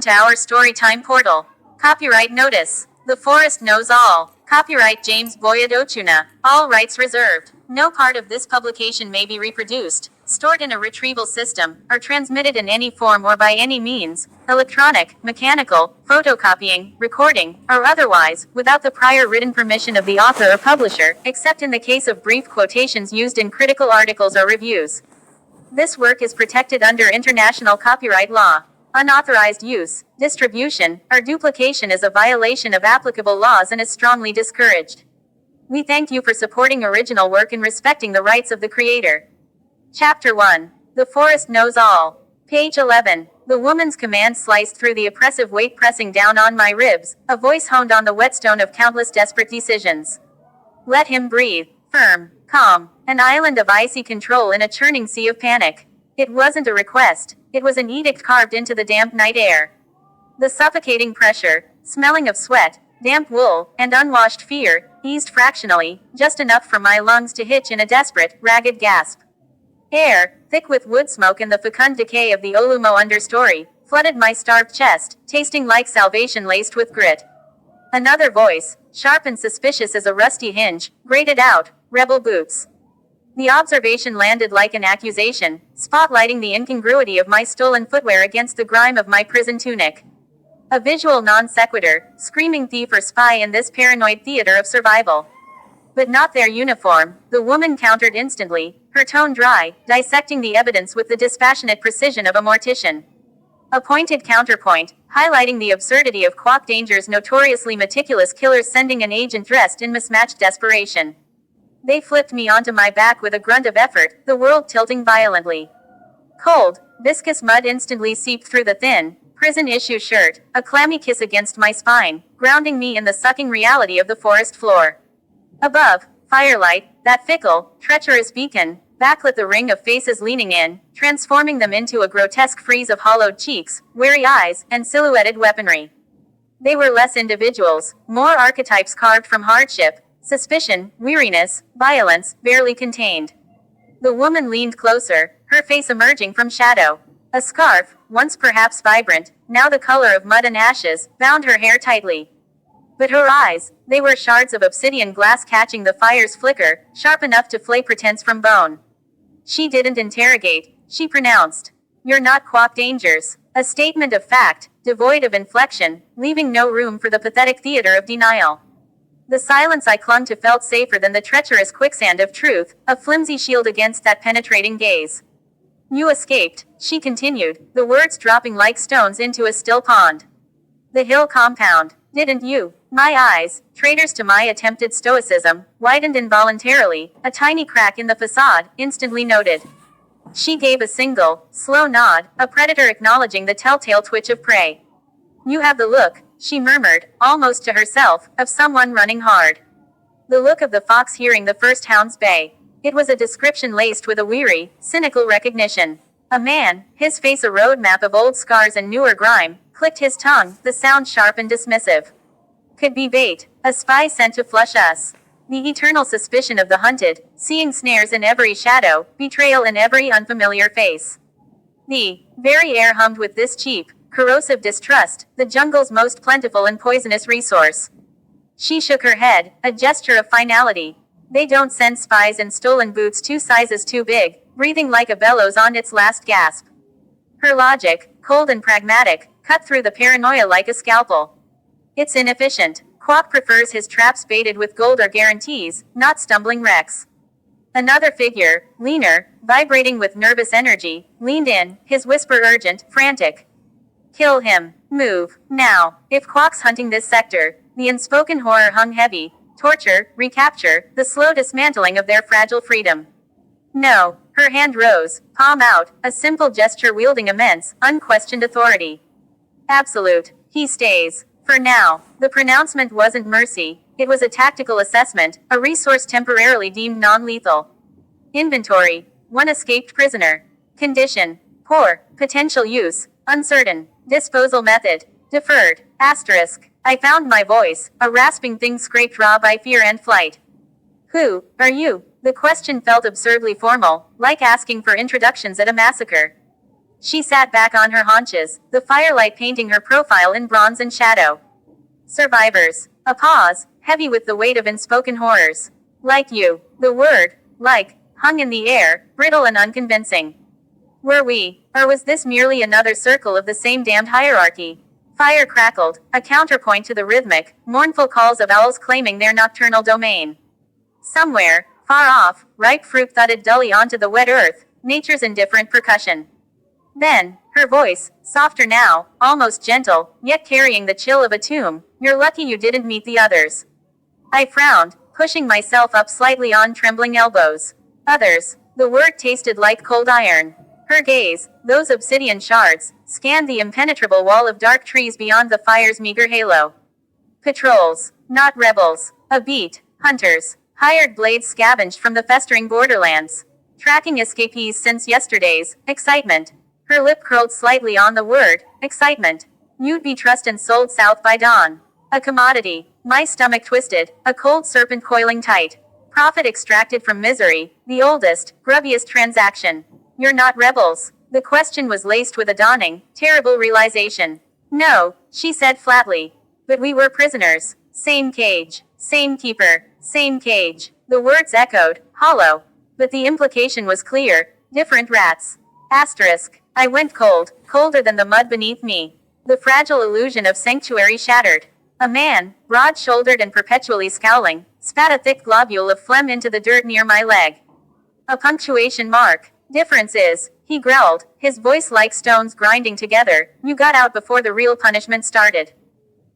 To our Storytime portal. Copyright notice. The Forest Knows All. Copyright James Boyd Ochuna. All rights reserved. No part of this publication may be reproduced, stored in a retrieval system, or transmitted in any form or by any means, electronic, mechanical, photocopying, recording, or otherwise, without the prior written permission of the author or publisher, except in the case of brief quotations used in critical articles or reviews. This work is protected under international copyright law. Unauthorized use, distribution, or duplication is a violation of applicable laws and is strongly discouraged. We thank you for supporting original work and respecting the rights of the creator. Chapter 1. The Forest Knows All. Page 11. The woman's command sliced through the oppressive weight pressing down on my ribs, a voice honed on the whetstone of countless desperate decisions. Let him breathe. Firm. Calm. An island of icy control in a churning sea of panic. It wasn't a request. It was an edict carved into the damp night air. The suffocating pressure, smelling of sweat, damp wool, and unwashed fear, eased fractionally, just enough for my lungs to hitch in a desperate, ragged gasp. Air, thick with wood smoke and the fecund decay of the Olumo understory, flooded my starved chest, tasting like salvation laced with grit. Another voice, sharp and suspicious as a rusty hinge, grated out, "Rebel boots." The observation landed like an accusation, spotlighting the incongruity of my stolen footwear against the grime of my prison tunic. A visual non sequitur, screaming thief or spy in this paranoid theater of survival. But not their uniform, the woman countered instantly, her tone dry, dissecting the evidence with the dispassionate precision of a mortician. A pointed counterpoint, highlighting the absurdity of Quock Danger's notoriously meticulous killers sending an agent dressed in mismatched desperation. They flipped me onto my back with a grunt of effort, the world tilting violently. Cold, viscous mud instantly seeped through the thin, prison-issue shirt, a clammy kiss against my spine, grounding me in the sucking reality of the forest floor. Above, firelight, that fickle, treacherous beacon, backlit the ring of faces leaning in, transforming them into a grotesque frieze of hollowed cheeks, weary eyes, and silhouetted weaponry. They were less individuals, more archetypes carved from hardship, suspicion, weariness, violence, barely contained. The woman leaned closer, her face emerging from shadow. A scarf, once perhaps vibrant, now the color of mud and ashes, bound her hair tightly. But her eyes, they were shards of obsidian glass catching the fire's flicker, sharp enough to flay pretense from bone. She didn't interrogate, she pronounced. "You're not Quock Dangers." A statement of fact, devoid of inflection, leaving no room for the pathetic theater of denial. The silence I clung to felt safer than the treacherous quicksand of truth, a flimsy shield against that penetrating gaze. "You escaped," she continued, the words dropping like stones into a still pond. "The Hill compound, didn't you?" My eyes, traitors to my attempted stoicism, widened involuntarily, a tiny crack in the facade, instantly noted. She gave a single, slow nod, a predator acknowledging the telltale twitch of prey. "You have the look," she murmured, almost to herself, of someone running hard. The look of the fox hearing the first hound's bay. It was a description laced with a weary, cynical recognition. A man, his face a roadmap of old scars and newer grime, clicked his tongue, the sound sharp and dismissive. Could be bait, a spy sent to flush us. The eternal suspicion of the hunted, seeing snares in every shadow, betrayal in every unfamiliar face. The very air hummed with this cheap, corrosive distrust, the jungle's most plentiful and poisonous resource. She shook her head, a gesture of finality. They don't send spies in stolen boots 2 sizes too big, breathing like a bellows on its last gasp. Her logic, cold and pragmatic, cut through the paranoia like a scalpel. It's inefficient. Quock prefers his traps baited with gold or guarantees, not stumbling wrecks. Another figure, leaner, vibrating with nervous energy, leaned in, his whisper urgent, frantic. "Kill him. Move. Now." If Quock's hunting this sector, the unspoken horror hung heavy. Torture, recapture, the slow dismantling of their fragile freedom. No. Her hand rose, palm out, a simple gesture wielding immense, unquestioned authority. Absolute. He stays. For now. The pronouncement wasn't mercy. It was a tactical assessment, a resource temporarily deemed non-lethal. Inventory. 1 escaped prisoner. Condition. Poor. Potential use. Uncertain. Disposal method. Deferred. Asterisk. I found my voice, a rasping thing scraped raw by fear and flight. "Who are you?" The question felt absurdly formal, like asking for introductions at a massacre. She sat back on her haunches, the firelight painting her profile in bronze and shadow. Survivors. A pause, heavy with the weight of unspoken horrors. Like you. The word, like, hung in the air, brittle and unconvincing. Were we, or was this merely another circle of the same damned hierarchy? Fire crackled, a counterpoint to the rhythmic, mournful calls of owls claiming their nocturnal domain. Somewhere, far off, ripe fruit thudded dully onto the wet earth, nature's indifferent percussion. Then, her voice, softer now, almost gentle, yet carrying the chill of a tomb, "You're lucky you didn't meet the others." I frowned, pushing myself up slightly on trembling elbows. Others. The word tasted like cold iron. Her gaze, those obsidian shards, scanned the impenetrable wall of dark trees beyond the fire's meager halo. Patrols. Not rebels. A beat. Hunters. Hired blades scavenged from the festering borderlands. Tracking escapees since yesterday's. Excitement. Her lip curled slightly on the word, excitement. You'd be trussed and sold south by dawn. A commodity. My stomach twisted, a cold serpent coiling tight. Profit extracted from misery, the oldest, grubbiest transaction. You're not rebels. The question was laced with a dawning, terrible realization. No, she said flatly. But we were prisoners. Same cage. Same keeper. Same cage. The words echoed, hollow. But the implication was clear. Different rats. Asterisk. I went cold, colder than the mud beneath me. The fragile illusion of sanctuary shattered. A man, broad-shouldered and perpetually scowling, spat a thick globule of phlegm into the dirt near my leg. A punctuation mark. Difference is, he growled, his voice like stones grinding together, you got out before the real punishment started.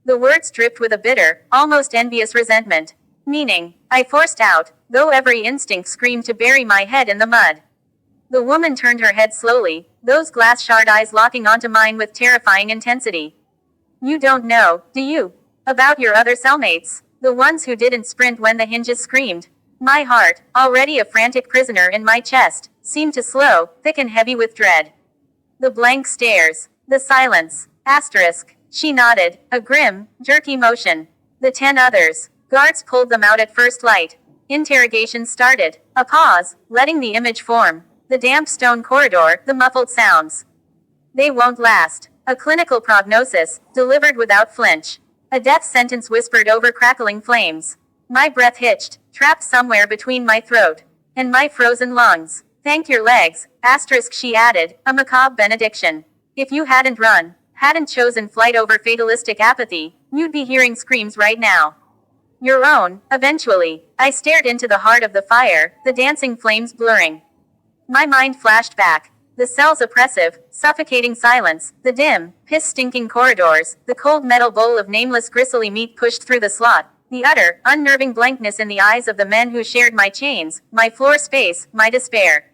The words dripped with a bitter, almost envious resentment. Meaning, I forced out, though every instinct screamed to bury my head in the mud. The woman turned her head slowly, those glass shard eyes locking onto mine with terrifying intensity. You don't know, do you? About your other cellmates, the ones who didn't sprint when the hinges screamed. My heart, already a frantic prisoner in my chest, seemed to slow, thick and heavy with dread. The blank stares, the silence, asterisk, she nodded, a grim, jerky motion. The 10 others, guards pulled them out at first light. Interrogation started, a pause, letting the image form. The damp stone corridor, the muffled sounds. They won't last. A clinical prognosis, delivered without flinch. A death sentence whispered over crackling flames. My breath hitched, trapped somewhere between my throat and my frozen lungs. Thank your legs, asterisk she added, a macabre benediction. If you hadn't run, hadn't chosen flight over fatalistic apathy, you'd be hearing screams right now. Your own, eventually. I stared into the heart of the fire, the dancing flames blurring. My mind flashed back. The cell's oppressive, suffocating silence, the dim, piss-stinking corridors, the cold metal bowl of nameless gristly meat pushed through the slot, the utter, unnerving blankness in the eyes of the men who shared my chains, my floor space, my despair.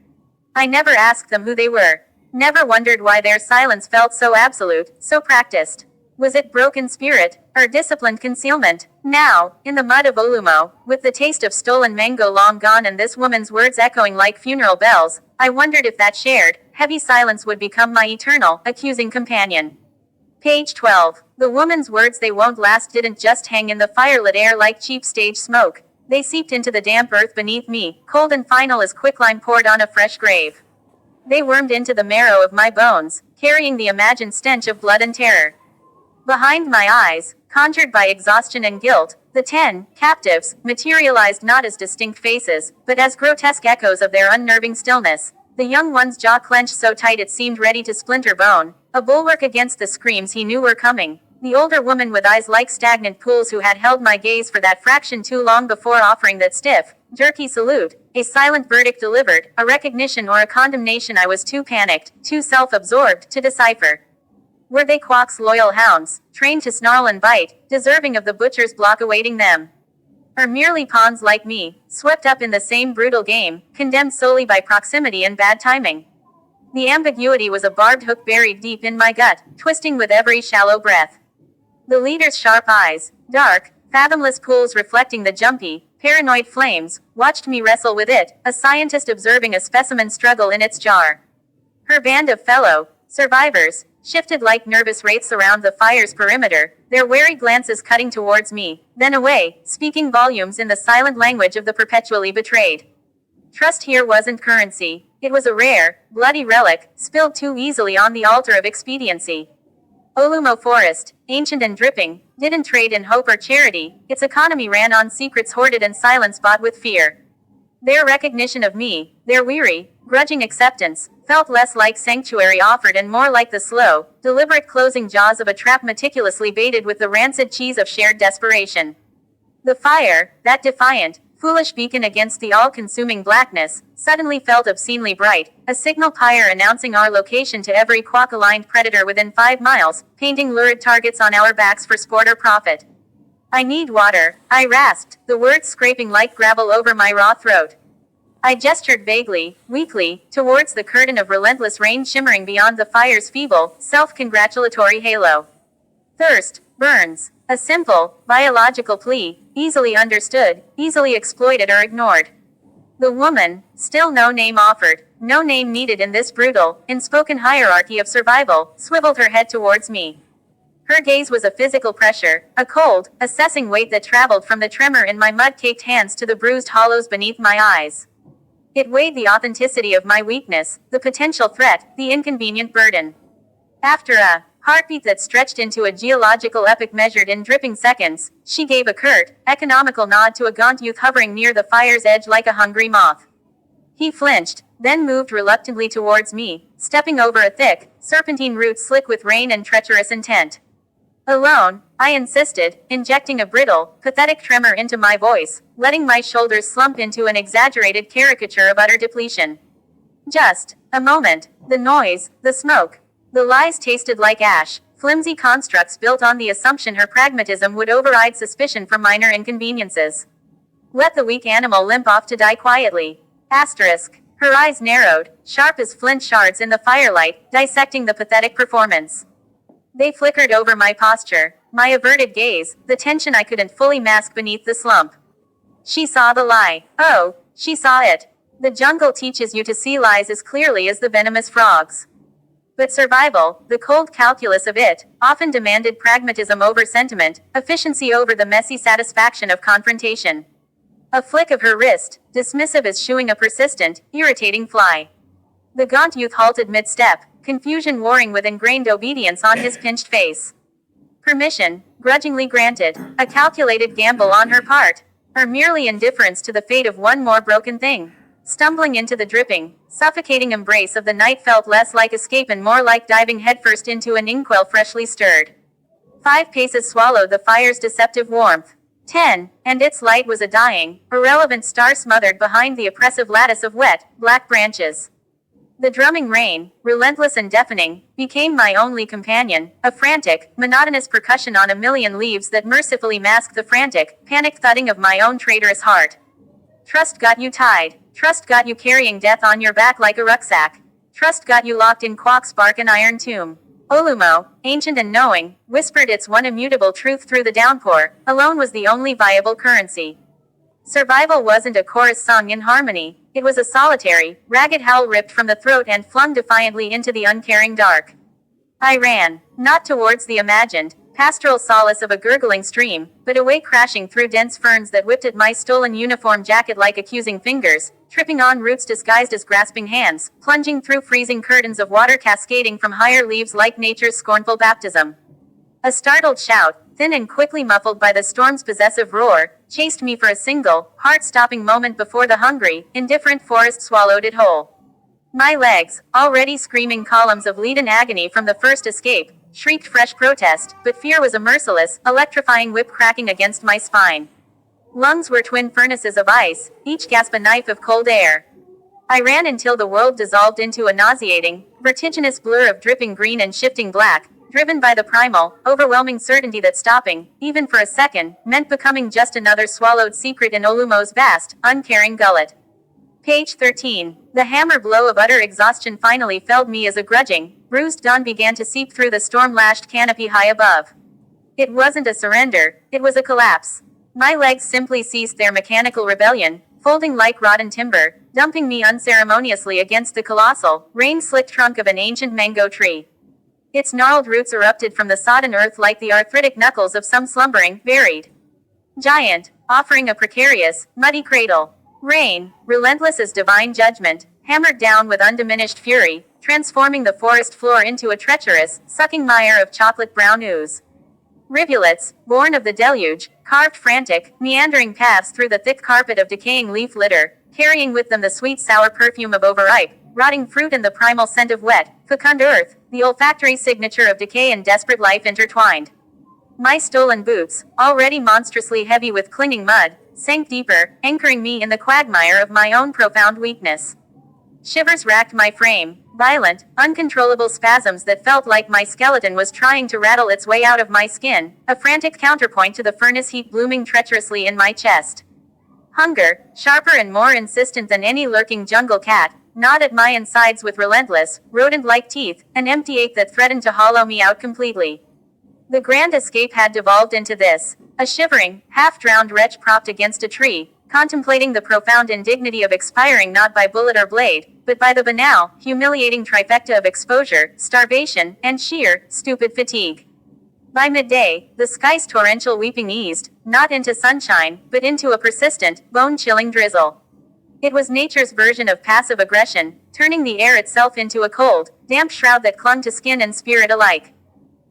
I never asked them who they were. Never wondered why their silence felt so absolute, so practiced. Was it broken spirit, or disciplined concealment? Now, in the mud of Olumo, with the taste of stolen mango long gone and this woman's words echoing like funeral bells, I wondered if that shared, heavy silence would become my eternal, accusing companion. Page 12. The woman's words they won't last didn't just hang in the firelit air like cheap stage smoke. They seeped into the damp earth beneath me, cold and final as quicklime poured on a fresh grave. They wormed into the marrow of my bones, carrying the imagined stench of blood and terror. Behind my eyes, conjured by exhaustion and guilt, the 10 captives materialized not as distinct faces, but as grotesque echoes of their unnerving stillness. The young one's jaw clenched so tight it seemed ready to splinter bone, a bulwark against the screams he knew were coming. The older woman with eyes like stagnant pools who had held my gaze for that fraction too long before offering that stiff, jerky salute, a silent verdict delivered, a recognition or a condemnation I was too panicked, too self-absorbed, to decipher. Were they Quack's loyal hounds, trained to snarl and bite, deserving of the butcher's block awaiting them? Or merely pawns like me, swept up in the same brutal game, condemned solely by proximity and bad timing? The ambiguity was a barbed hook buried deep in my gut, twisting with every shallow breath. The leader's sharp eyes, dark, fathomless pools reflecting the jumpy, paranoid flames, watched me wrestle with it, a scientist observing a specimen struggle in its jar. Her band of fellow survivors shifted like nervous wraiths around the fire's perimeter, their wary glances cutting towards me, then away, speaking volumes in the silent language of the perpetually betrayed. Trust here wasn't currency. It was a rare, bloody relic, spilled too easily on the altar of expediency. Olumo Forest, ancient and dripping, didn't trade in hope or charity, its economy ran on secrets hoarded and silence bought with fear. Their recognition of me, their weary, grudging acceptance, felt less like sanctuary offered and more like the slow, deliberate closing jaws of a trap meticulously baited with the rancid cheese of shared desperation. The fire, that defiant, foolish beacon against the all-consuming blackness, suddenly felt obscenely bright, a signal pyre announcing our location to every quack-aligned predator within 5 miles, painting lurid targets on our backs for sport or profit. I need water, I rasped, the words scraping like gravel over my raw throat. I gestured vaguely, weakly, towards the curtain of relentless rain shimmering beyond the fire's feeble, self-congratulatory halo. Thirst, burns. A simple, biological plea, easily understood, easily exploited or ignored. The woman, still no name offered, no name needed in this brutal, unspoken hierarchy of survival, swiveled her head towards me. Her gaze was a physical pressure, a cold, assessing weight that traveled from the tremor in my mud-caked hands to the bruised hollows beneath my eyes. It weighed the authenticity of my weakness, the potential threat, the inconvenient burden. After a heartbeat that stretched into a geological epic measured in dripping seconds, she gave a curt, economical nod to a gaunt youth hovering near the fire's edge like a hungry moth. He flinched, then moved reluctantly towards me, stepping over a thick, serpentine root slick with rain and treacherous intent. Alone, I insisted, injecting a brittle, pathetic tremor into my voice, letting my shoulders slump into an exaggerated caricature of utter depletion. Just a moment, the noise, the smoke. The lies tasted like ash, flimsy constructs built on the assumption her pragmatism would override suspicion for minor inconveniences. Let the weak animal limp off to die quietly. Asterisk. Her eyes narrowed, sharp as flint shards in the firelight, dissecting the pathetic performance. They flickered over my posture, my averted gaze, the tension I couldn't fully mask beneath the slump. She saw the lie. Oh, she saw it. The jungle teaches you to see lies as clearly as the venomous frogs. But survival, the cold calculus of it, often demanded pragmatism over sentiment, efficiency over the messy satisfaction of confrontation. A flick of her wrist, dismissive as shooing a persistent, irritating fly. The gaunt youth halted mid-step, confusion warring with ingrained obedience on his pinched face. Permission, grudgingly granted, a calculated gamble on her part, or merely indifference to the fate of one more broken thing. Stumbling into the dripping, suffocating embrace of the night felt less like escape and more like diving headfirst into an inkwell freshly stirred. 5 paces swallowed the fire's deceptive warmth. 10, and its light was a dying, irrelevant star smothered behind the oppressive lattice of wet, black branches. The drumming rain, relentless and deafening, became my only companion, a frantic, monotonous percussion on a million leaves that mercifully masked the frantic, panicked thudding of my own traitorous heart. Trust got you tied. Trust got you carrying death on your back like a rucksack. Trust got you locked in Quack's bark and iron tomb. Olumo, ancient and knowing, whispered its one immutable truth through the downpour, alone was the only viable currency. Survival wasn't a chorus sung in harmony, it was a solitary, ragged howl ripped from the throat and flung defiantly into the uncaring dark. I ran, not towards the imagined, pastoral solace of a gurgling stream, but away crashing through dense ferns that whipped at my stolen uniform jacket like accusing fingers, tripping on roots disguised as grasping hands, plunging through freezing curtains of water cascading from higher leaves like nature's scornful baptism. A startled shout, thin and quickly muffled by the storm's possessive roar, chased me for a single, heart-stopping moment before the hungry, indifferent forest swallowed it whole. My legs, already screaming columns of leaden agony from the first escape, shrieked fresh protest, but fear was a merciless, electrifying whip cracking against my spine. Lungs were twin furnaces of ice, each gasp a knife of cold air. I ran until the world dissolved into a nauseating, vertiginous blur of dripping green and shifting black, driven by the primal, overwhelming certainty that stopping, even for a second, meant becoming just another swallowed secret in Olumo's vast, uncaring gullet. Page 13. The hammer blow of utter exhaustion finally felled me as a grudging, bruised dawn began to seep through the storm-lashed canopy high above. It wasn't a surrender, it was a collapse. My legs simply ceased their mechanical rebellion, folding like rotten timber, dumping me unceremoniously against the colossal, rain-slicked trunk of an ancient mango tree. Its gnarled roots erupted from the sodden earth like the arthritic knuckles of some slumbering, buried giant, offering a precarious, muddy cradle. Rain, relentless as divine judgment, hammered down with undiminished fury, transforming the forest floor into a treacherous, sucking mire of chocolate brown ooze. Rivulets, born of the deluge, carved frantic, meandering paths through the thick carpet of decaying leaf litter, carrying with them the sweet sour perfume of overripe, rotting fruit and the primal scent of wet, fecund earth, the olfactory signature of decay and desperate life intertwined. My stolen boots, already monstrously heavy with clinging mud, sank deeper, anchoring me in the quagmire of my own profound weakness. Shivers racked my frame, violent, uncontrollable spasms that felt like my skeleton was trying to rattle its way out of my skin, a frantic counterpoint to the furnace heat blooming treacherously in my chest. Hunger, sharper and more insistent than any lurking jungle cat, gnawed at my insides with relentless, rodent-like teeth, an empty ache that threatened to hollow me out completely. The grand escape had devolved into this, a shivering, half-drowned wretch propped against a tree, contemplating the profound indignity of expiring not by bullet or blade, but by the banal, humiliating trifecta of exposure, starvation, and sheer, stupid fatigue. By midday, the sky's torrential weeping eased, not into sunshine, but into a persistent, bone-chilling drizzle. It was nature's version of passive aggression, turning the air itself into a cold, damp shroud that clung to skin and spirit alike.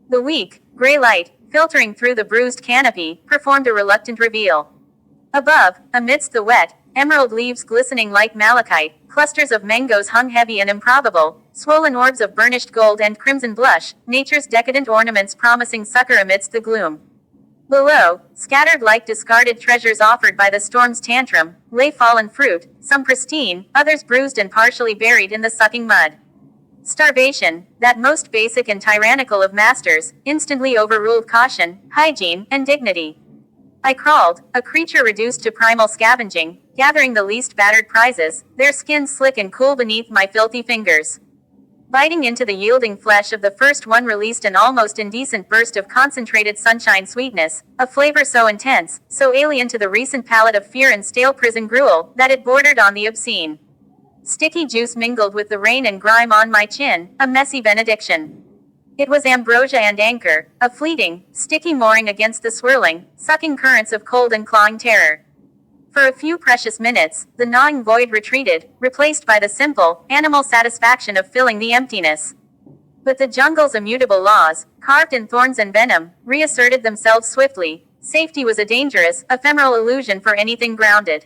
The weak, gray light, filtering through the bruised canopy, performed a reluctant reveal. Above, amidst the wet, emerald leaves glistening like malachite, clusters of mangoes hung heavy and improbable, swollen orbs of burnished gold and crimson blush, nature's decadent ornaments promising succor amidst the gloom. Below, scattered like discarded treasures offered by the storm's tantrum, lay fallen fruit, some pristine, others bruised and partially buried in the sucking mud. Starvation, that most basic and tyrannical of masters, instantly overruled caution, hygiene, and dignity. I crawled, a creature reduced to primal scavenging, gathering the least battered prizes, their skins slick and cool beneath my filthy fingers. Biting into the yielding flesh of the first one released an almost indecent burst of concentrated sunshine sweetness, a flavor so intense, so alien to the recent palate of fear and stale prison gruel, that it bordered on the obscene. Sticky juice mingled with the rain and grime on my chin, a messy benediction. It was ambrosia and anchor, a fleeting, sticky mooring against the swirling, sucking currents of cold and clawing terror. For a few precious minutes, the gnawing void retreated, replaced by the simple, animal satisfaction of filling the emptiness. But the jungle's immutable laws, carved in thorns and venom, reasserted themselves swiftly. Safety was a dangerous, ephemeral illusion for anything grounded.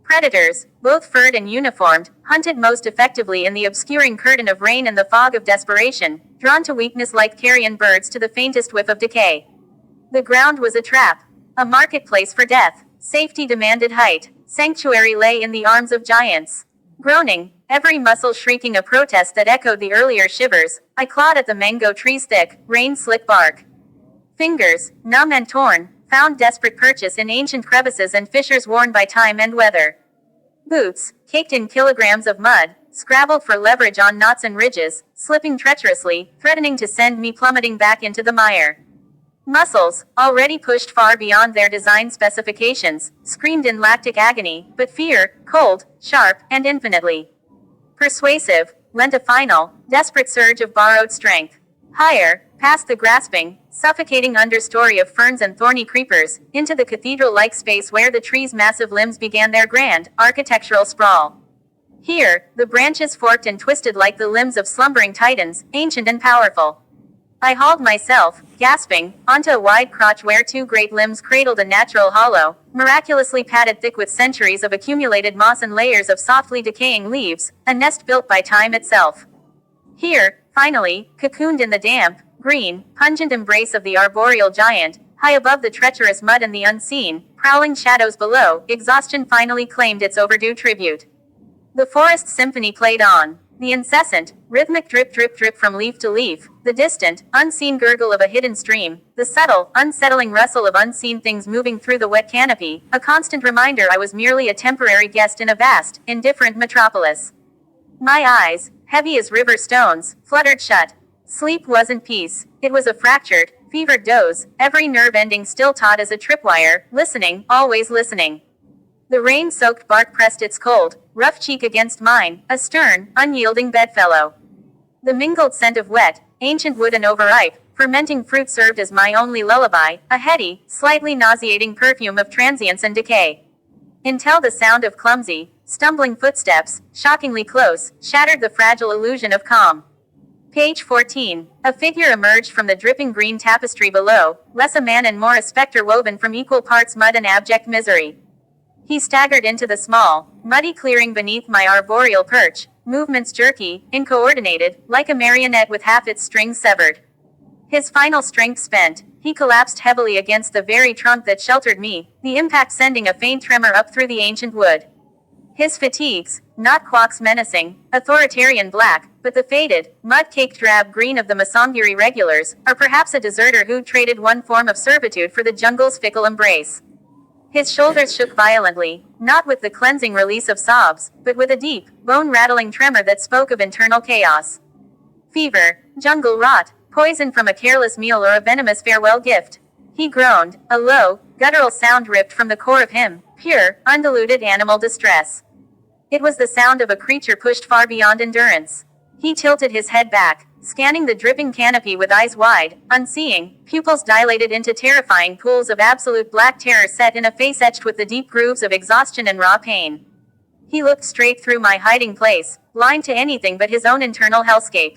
Predators, both furred and uniformed, hunted most effectively in the obscuring curtain of rain and the fog of desperation, drawn to weakness like carrion birds to the faintest whiff of decay. The ground was a trap, a marketplace for death. Safety demanded height. Sanctuary lay in the arms of giants. Groaning, every muscle shrieking a protest that echoed the earlier shivers, I clawed at the mango tree's thick, rain-slick bark. Fingers, numb and torn, found desperate purchase in ancient crevices and fissures worn by time and weather. Boots, caked in kilograms of mud, scrabbled for leverage on knots and ridges, slipping treacherously, threatening to send me plummeting back into the mire. Muscles, already pushed far beyond their design specifications, screamed in lactic agony, but fear, cold, sharp, and infinitely persuasive, lent a final, desperate surge of borrowed strength. Higher, past the grasping, suffocating understory of ferns and thorny creepers, into the cathedral-like space where the tree's massive limbs began their grand, architectural sprawl. Here, the branches forked and twisted like the limbs of slumbering titans, ancient and powerful. I hauled myself, gasping, onto a wide crotch where two great limbs cradled a natural hollow, miraculously padded thick with centuries of accumulated moss and layers of softly decaying leaves, a nest built by time itself. Here, finally, cocooned in the damp, green, pungent embrace of the arboreal giant, high above the treacherous mud and the unseen, prowling shadows below, exhaustion finally claimed its overdue tribute. The forest symphony played on. The incessant, rhythmic drip drip drip from leaf to leaf, the distant, unseen gurgle of a hidden stream, the subtle, unsettling rustle of unseen things moving through the wet canopy, a constant reminder I was merely a temporary guest in a vast, indifferent metropolis. My eyes, heavy as river stones, fluttered shut. Sleep wasn't peace. It was a fractured, fevered doze, every nerve ending still taut as a tripwire, listening, always listening. The rain-soaked bark pressed its cold, rough cheek against mine, a stern, unyielding bedfellow. The mingled scent of wet, ancient wood and overripe, fermenting fruit served as my only lullaby, a heady, slightly nauseating perfume of transience and decay. Until the sound of clumsy, Stumbling footsteps, shockingly close, shattered the fragile illusion of calm. Page 14. A figure emerged from the dripping green tapestry below, less a man and more a specter woven from equal parts mud and abject misery. He staggered into the small, muddy clearing beneath my arboreal perch, movements jerky, incoordinated, like a marionette with half its strings severed. His final strength spent, he collapsed heavily against the very trunk that sheltered me, the impact sending a faint tremor up through the ancient wood. His fatigues, not Quock's menacing, authoritarian black, but the faded, mud-caked drab green of the Masangiri regulars, or perhaps a deserter who traded one form of servitude for the jungle's fickle embrace. His shoulders shook violently, not with the cleansing release of sobs, but with a deep, bone-rattling tremor that spoke of internal chaos. Fever, jungle rot, poison from a careless meal or a venomous farewell gift. He groaned, a low, guttural sound ripped from the core of him, pure, undiluted animal distress. It was the sound of a creature pushed far beyond endurance. He tilted his head back, scanning the dripping canopy with eyes wide, unseeing, pupils dilated into terrifying pools of absolute black terror set in a face etched with the deep grooves of exhaustion and raw pain. He looked straight through my hiding place, blind to anything but his own internal hellscape.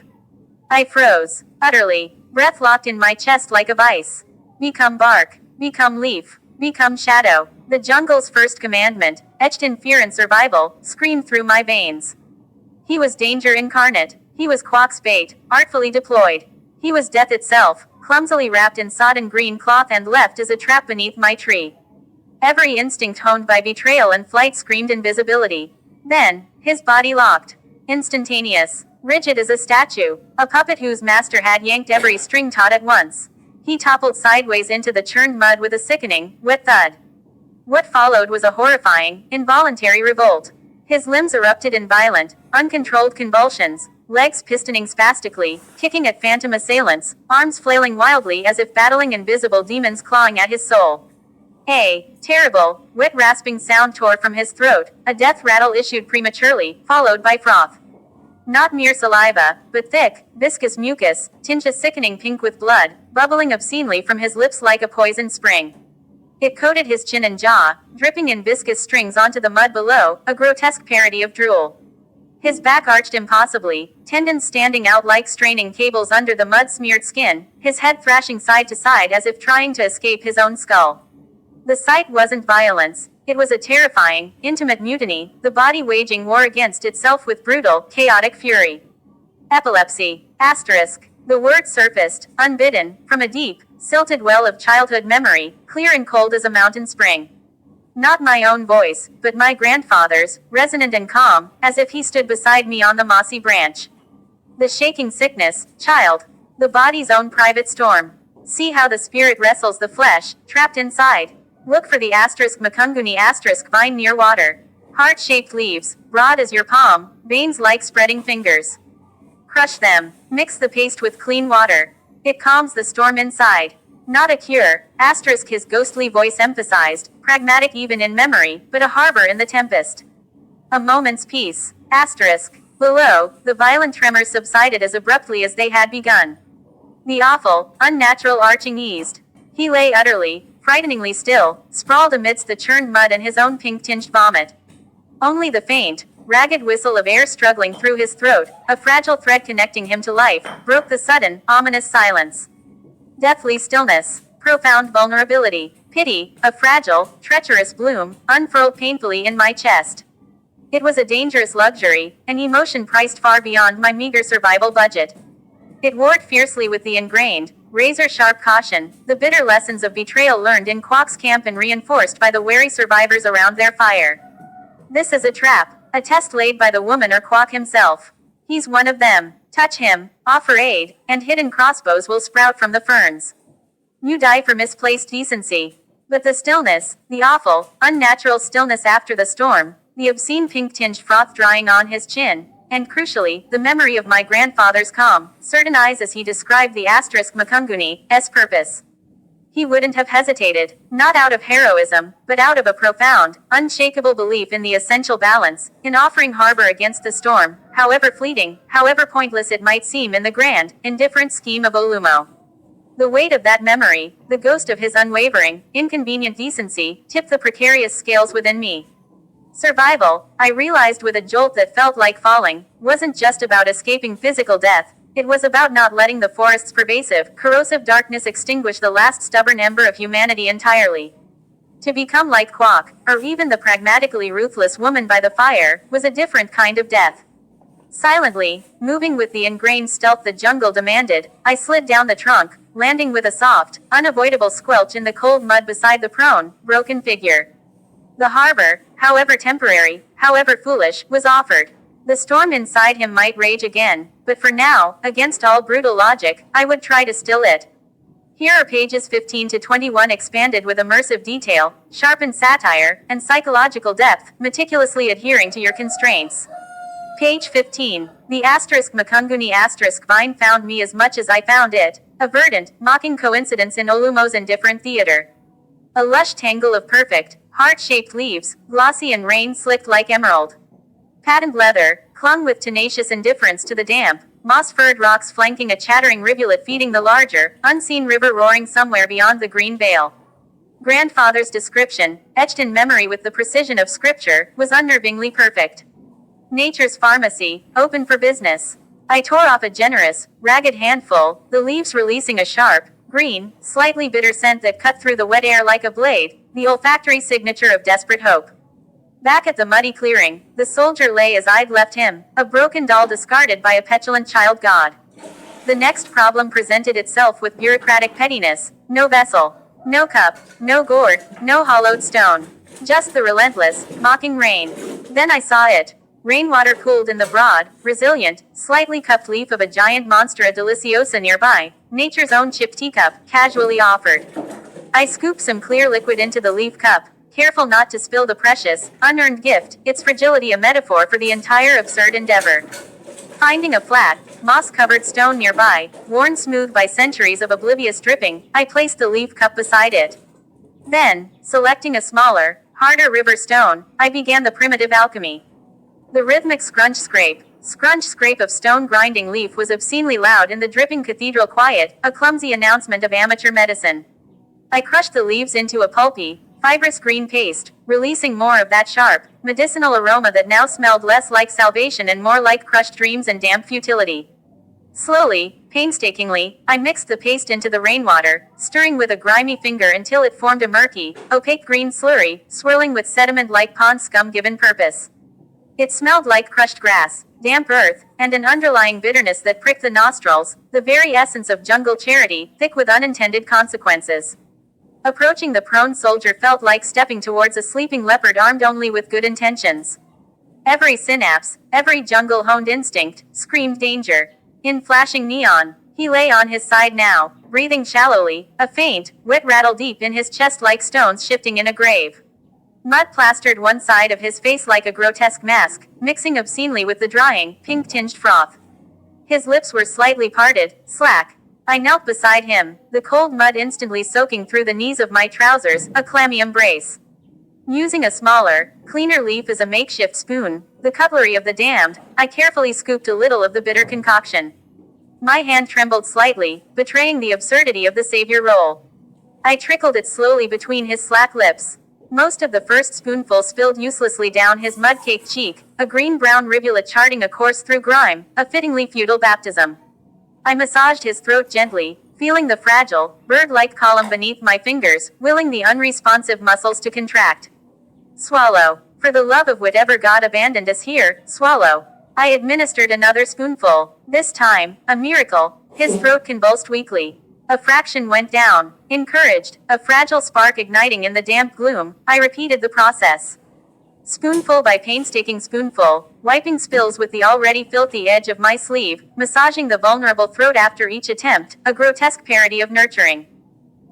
I froze, utterly, breath locked in my chest like a vice. Become bark, become leaf, become shadow. The jungle's first commandment, etched in fear and survival, screamed through my veins. He was danger incarnate. He was Quock's bait, artfully deployed. He was death itself, clumsily wrapped in sodden green cloth and left as a trap beneath my tree. Every instinct honed by betrayal and flight screamed invisibility. Then, his body locked. Instantaneous. Rigid as a statue, a puppet whose master had yanked every string taut at once. He toppled sideways into the churned mud with a sickening, wet thud. What followed was a horrifying, involuntary revolt. His limbs erupted in violent, uncontrolled convulsions, legs pistoning spastically, kicking at phantom assailants, arms flailing wildly as if battling invisible demons clawing at his soul. A terrible, wet rasping sound tore from his throat, a death rattle issued prematurely, followed by froth. Not mere saliva, but thick, viscous mucus, tinged a sickening pink with blood, bubbling obscenely from his lips like a poisoned spring. It coated his chin and jaw, dripping in viscous strings onto the mud below, a grotesque parody of drool. His back arched impossibly, tendons standing out like straining cables under the mud-smeared skin, his head thrashing side to side as if trying to escape his own skull. The sight wasn't violence. It was a terrifying, intimate mutiny, the body waging war against itself with brutal, chaotic fury. Epilepsy. Asterisk. The word surfaced, unbidden, from a deep, silted well of childhood memory, clear and cold as a mountain spring. Not my own voice, but my grandfather's, resonant and calm, as if he stood beside me on the mossy branch. The shaking sickness, child. The body's own private storm. See how the spirit wrestles the flesh, trapped inside. Look for the Makunguni vine near water. Heart-shaped leaves, broad as your palm, veins like spreading fingers. Crush them. Mix the paste with clean water. It calms the storm inside. Not a cure, his ghostly voice emphasized, pragmatic even in memory, but a harbor in the tempest. A moment's peace. Below, the violent tremors subsided as abruptly as they had begun. The awful, unnatural arching eased. He lay utterly, frighteningly still, sprawled amidst the churned mud and his own pink-tinged vomit. Only the faint, ragged whistle of air struggling through his throat, a fragile thread connecting him to life, broke the sudden, ominous silence. Deathly stillness, profound vulnerability, pity, a fragile, treacherous bloom, unfurled painfully in my chest. It was a dangerous luxury, an emotion priced far beyond my meager survival budget. It warred fiercely with the ingrained, razor-sharp caution, the bitter lessons of betrayal learned in Quock's camp and reinforced by the wary survivors around their fire. This is a trap, a test laid by the woman or Quock himself. He's one of them. Touch him, offer aid, and hidden crossbows will sprout from the ferns. You die for misplaced decency. But the stillness, the awful, unnatural stillness after the storm, the obscene pink-tinged froth drying on his chin, and crucially, the memory of my grandfather's calm, certain eyes as he described the Makunguni's purpose. He wouldn't have hesitated, not out of heroism, but out of a profound, unshakable belief in the essential balance, in offering harbor against the storm, however fleeting, however pointless it might seem in the grand, indifferent scheme of Olumo. The weight of that memory, the ghost of his unwavering, inconvenient decency, tipped the precarious scales within me. Survival, I realized with a jolt that felt like falling, wasn't just about escaping physical death. It was about not letting the forest's pervasive, corrosive darkness extinguish the last stubborn ember of humanity entirely. To become like Quock, or even the pragmatically ruthless woman by the fire, was a different kind of death. Silently, moving with the ingrained stealth the jungle demanded, I slid down the trunk, landing with a soft, unavoidable squelch in the cold mud beside the prone, broken figure. The harbor, however temporary, however foolish, was offered. The storm inside him might rage again, but for now, against all brutal logic, I would try to still it. Here are pages 15 to 21 expanded with immersive detail, sharpened satire, and psychological depth, meticulously adhering to your constraints. Page 15. The Makunguni vine found me as much as I found it, a verdant, mocking coincidence in Olumo's indifferent theater. A lush tangle of perfect, heart-shaped leaves, glossy and rain-slicked like emerald. Patent leather, clung with tenacious indifference to the damp, moss-furred rocks flanking a chattering rivulet feeding the larger, unseen river roaring somewhere beyond the green veil. Grandfather's description, etched in memory with the precision of scripture, was unnervingly perfect. Nature's pharmacy, open for business. I tore off a generous, ragged handful, the leaves releasing a sharp, green, slightly bitter scent that cut through the wet air like a blade, the olfactory signature of desperate hope. Back at the muddy clearing, the soldier lay as I'd left him, a broken doll discarded by a petulant child god. The next problem presented itself with bureaucratic pettiness. No vessel. No cup. No gourd. No hollowed stone. Just the relentless, mocking rain. Then I saw it. Rainwater cooled in the broad, resilient, slightly cupped leaf of a giant Monstera deliciosa nearby, nature's own chipped teacup, casually offered. I scooped some clear liquid into the leaf cup, careful not to spill the precious, unearned gift, its fragility a metaphor for the entire absurd endeavor. Finding a flat, moss-covered stone nearby, worn smooth by centuries of oblivious dripping, I placed the leaf cup beside it. Then, selecting a smaller, harder river stone, I began the primitive alchemy. The rhythmic scrunch-scrape of stone grinding leaf was obscenely loud in the dripping cathedral quiet, a clumsy announcement of amateur medicine. I crushed the leaves into a pulpy, fibrous green paste, releasing more of that sharp, medicinal aroma that now smelled less like salvation and more like crushed dreams and damp futility. Slowly, painstakingly, I mixed the paste into the rainwater, stirring with a grimy finger until it formed a murky, opaque green slurry, swirling with sediment like pond scum given purpose. It smelled like crushed grass, damp earth, and an underlying bitterness that pricked the nostrils, the very essence of jungle charity, thick with unintended consequences. Approaching the prone soldier felt like stepping towards a sleeping leopard armed only with good intentions. Every synapse, every jungle-honed instinct, screamed danger. In flashing neon, he lay on his side now, breathing shallowly, a faint, wet rattle deep in his chest like stones shifting in a grave. Mud plastered one side of his face like a grotesque mask, mixing obscenely with the drying, pink-tinged froth. His lips were slightly parted, slack. I knelt beside him, the cold mud instantly soaking through the knees of my trousers, a clammy embrace. Using a smaller, cleaner leaf as a makeshift spoon, the cutlery of the damned, I carefully scooped a little of the bitter concoction. My hand trembled slightly, betraying the absurdity of the savior role. I trickled it slowly between his slack lips. Most of the first spoonful spilled uselessly down his mud-caked cheek, a green-brown rivulet charting a course through grime, a fittingly futile baptism. I massaged his throat gently, feeling the fragile, bird-like column beneath my fingers, willing the unresponsive muscles to contract. Swallow. For the love of whatever God abandoned us here, swallow. I administered another spoonful. This time, a miracle. His throat convulsed weakly. A fraction went down. Encouraged, a fragile spark igniting in the damp gloom, I repeated the process. Spoonful by painstaking spoonful, wiping spills with the already filthy edge of my sleeve, massaging the vulnerable throat after each attempt, a grotesque parody of nurturing.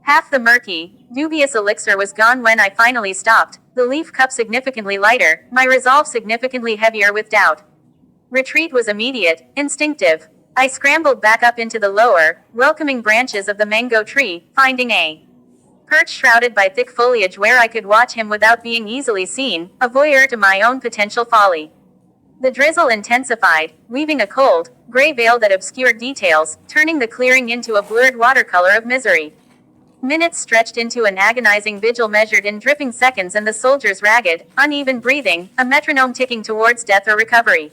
Half the murky, dubious elixir was gone when I finally stopped, the leaf cup significantly lighter, my resolve significantly heavier with doubt. Retreat was immediate, instinctive. I scrambled back up into the lower, welcoming branches of the mango tree, finding a perch shrouded by thick foliage where I could watch him without being easily seen, a voyeur to my own potential folly. The drizzle intensified, weaving a cold, gray veil that obscured details, turning the clearing into a blurred watercolor of misery. Minutes stretched into an agonizing vigil measured in dripping seconds, and the soldier's ragged, uneven breathing, a metronome ticking towards death or recovery.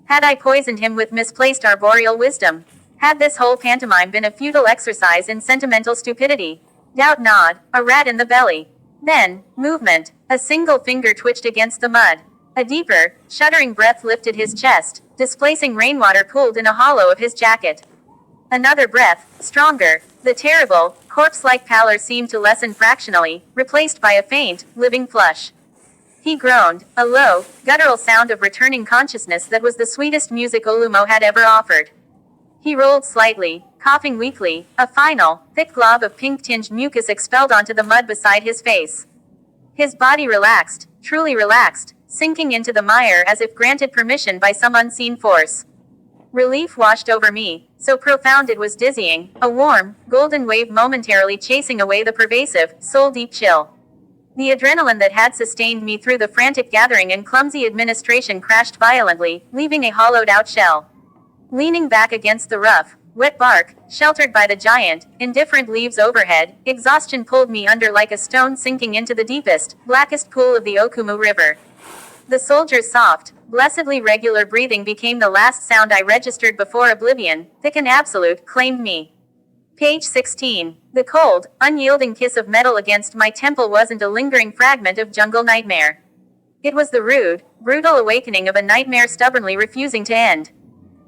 Had I poisoned him with misplaced arboreal wisdom? Had this whole pantomime been a futile exercise in sentimental stupidity? Doubt not, a rat in the belly. Then, movement. A single finger twitched against the mud. A deeper, shuddering breath lifted his chest, displacing rainwater pooled in a hollow of his jacket. Another breath, stronger. The terrible, corpse-like pallor seemed to lessen fractionally, replaced by a faint, living flush. He groaned, a low, guttural sound of returning consciousness that was the sweetest music Olumo had ever offered. He rolled slightly, coughing weakly, a final, thick glob of pink-tinged mucus expelled onto the mud beside his face. His body relaxed, truly relaxed, sinking into the mire as if granted permission by some unseen force. Relief washed over me, so profound it was dizzying, a warm, golden wave momentarily chasing away the pervasive, soul-deep chill. The adrenaline that had sustained me through the frantic gathering and clumsy administration crashed violently, leaving a hollowed-out shell. Leaning back against the rough, wet bark, sheltered by the giant, indifferent leaves overhead, exhaustion pulled me under like a stone sinking into the deepest, blackest pool of the Okumu River. The soldier's soft, blessedly regular breathing became the last sound I registered before oblivion, thick and absolute, claimed me. Page 16. The cold, unyielding kiss of metal against my temple wasn't a lingering fragment of jungle nightmare. It was the rude, brutal awakening of a nightmare stubbornly refusing to end.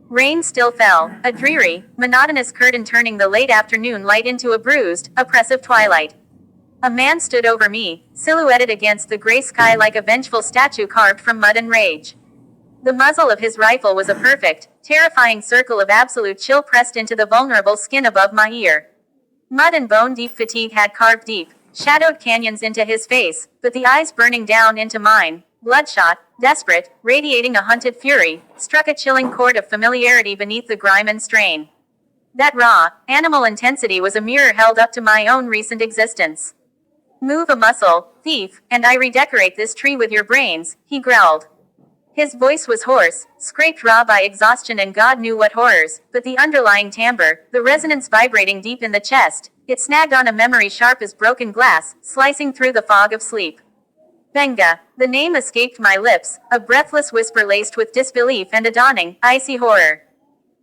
Rain still fell, a dreary, monotonous curtain turning the late afternoon light into a bruised, oppressive twilight. A man stood over me, silhouetted against the gray sky like a vengeful statue carved from mud and rage. The muzzle of his rifle was a perfect, terrifying circle of absolute chill pressed into the vulnerable skin above my ear. Mud and bone-deep fatigue had carved deep, shadowed canyons into his face, but the eyes burning down into mine, bloodshot, desperate, radiating a hunted fury, struck a chilling chord of familiarity beneath the grime and strain. That raw, animal intensity was a mirror held up to my own recent existence. "Move a muscle, thief, and I redecorate this tree with your brains," he growled. His voice was hoarse, scraped raw by exhaustion and God knew what horrors, but the underlying timbre, the resonance vibrating deep in the chest, it snagged on a memory sharp as broken glass, slicing through the fog of sleep. Benga. The name escaped my lips, a breathless whisper laced with disbelief and a dawning, icy horror.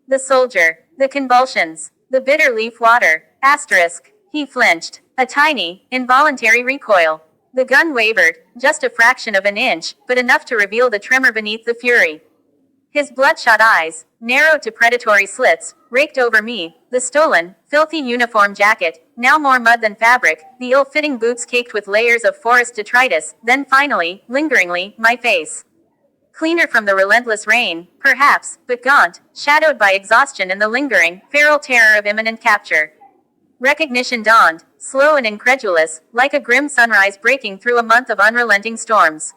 The soldier. The convulsions. The bitter leaf water. Asterisk. He flinched. A tiny, involuntary recoil. The gun wavered, just a fraction of an inch, but enough to reveal the tremor beneath the fury. His bloodshot eyes, narrowed to predatory slits, raked over me, the stolen, filthy uniform jacket, now more mud than fabric, the ill-fitting boots caked with layers of forest detritus, then finally, lingeringly, my face. Cleaner from the relentless rain, perhaps, but gaunt, shadowed by exhaustion and the lingering, feral terror of imminent capture. Recognition dawned, slow and incredulous, like a grim sunrise breaking through a month of unrelenting storms.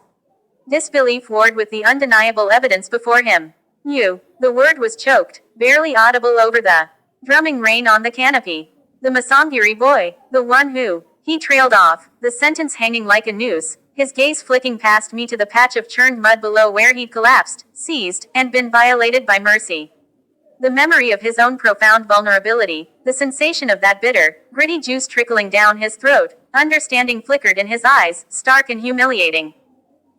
Disbelief warred with the undeniable evidence before him. You. The word was choked, barely audible over the drumming rain on the canopy. The Masangiri boy, the one who, he trailed off, the sentence hanging like a noose, his gaze flicking past me to the patch of churned mud below where he'd collapsed, seized, and been violated by mercy. The memory of his own profound vulnerability, the sensation of that bitter, gritty juice trickling down his throat, understanding flickered in his eyes, stark and humiliating.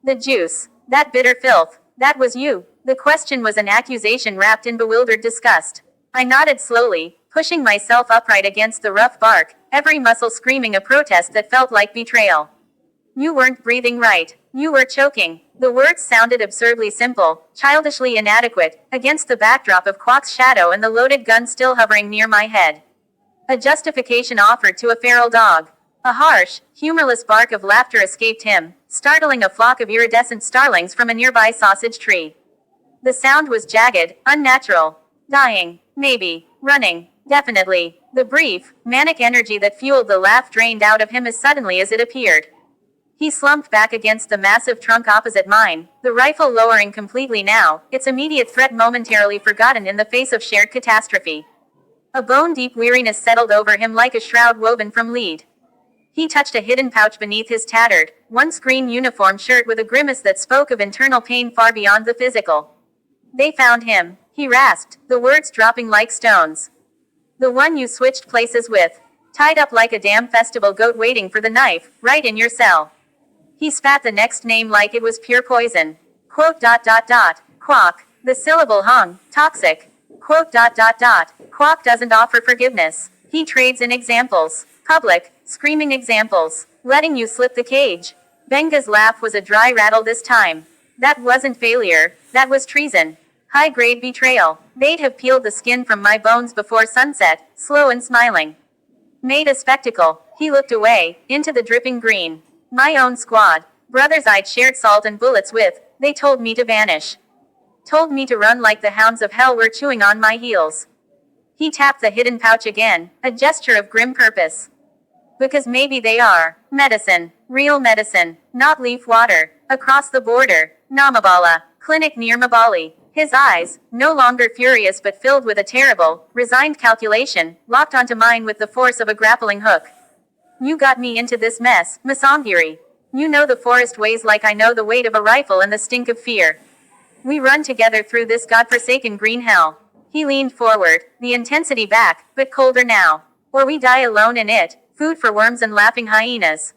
The juice. That bitter filth. That was you. The question was an accusation wrapped in bewildered disgust. I nodded slowly, pushing myself upright against the rough bark, every muscle screaming a protest that felt like betrayal. You weren't breathing right. You were choking. The words sounded absurdly simple, childishly inadequate, against the backdrop of Kwok's shadow and the loaded gun still hovering near my head. A justification offered to a feral dog. A harsh, humorless bark of laughter escaped him, startling a flock of iridescent starlings from a nearby sausage tree. The sound was jagged, unnatural. Dying. Maybe. Running. Definitely. The brief, manic energy that fueled the laugh drained out of him as suddenly as it appeared. He slumped back against the massive trunk opposite mine, the rifle lowering completely now, its immediate threat momentarily forgotten in the face of shared catastrophe. A bone-deep weariness settled over him like a shroud woven from lead. He touched a hidden pouch beneath his tattered, once green uniform shirt with a grimace that spoke of internal pain far beyond the physical. They found him, he rasped, the words dropping like stones. The one you switched places with. Tied up like a damn festival goat waiting for the knife, right in your cell. He spat the next name like it was pure poison. Quote dot dot dot. Quack. The syllable hung. Toxic. Quote dot dot dot. Quack doesn't offer forgiveness. He trades in examples. Public, screaming examples. Letting you slip the cage. Benga's laugh was a dry rattle this time. That wasn't failure. That was treason. High-grade betrayal. They'd have peeled the skin from my bones before sunset, slow and smiling. Made a spectacle. He looked away, into the dripping green. My own squad. Brothers I'd shared salt and bullets with. They told me to vanish. Told me to run like the hounds of hell were chewing on my heels. He tapped the hidden pouch again, a gesture of grim purpose. Because maybe they are. Medicine. Real medicine. Not leaf water. Across the border. Namabala. Clinic near Mabali. His eyes, no longer furious but filled with a terrible, resigned calculation, locked onto mine with the force of a grappling hook. You got me into this mess, Masangiri. You know the forest ways like I know the weight of a rifle and the stink of fear. We run together through this godforsaken green hell. He leaned forward, the intensity back, but colder now. Or we die alone in it, food for worms and laughing hyenas.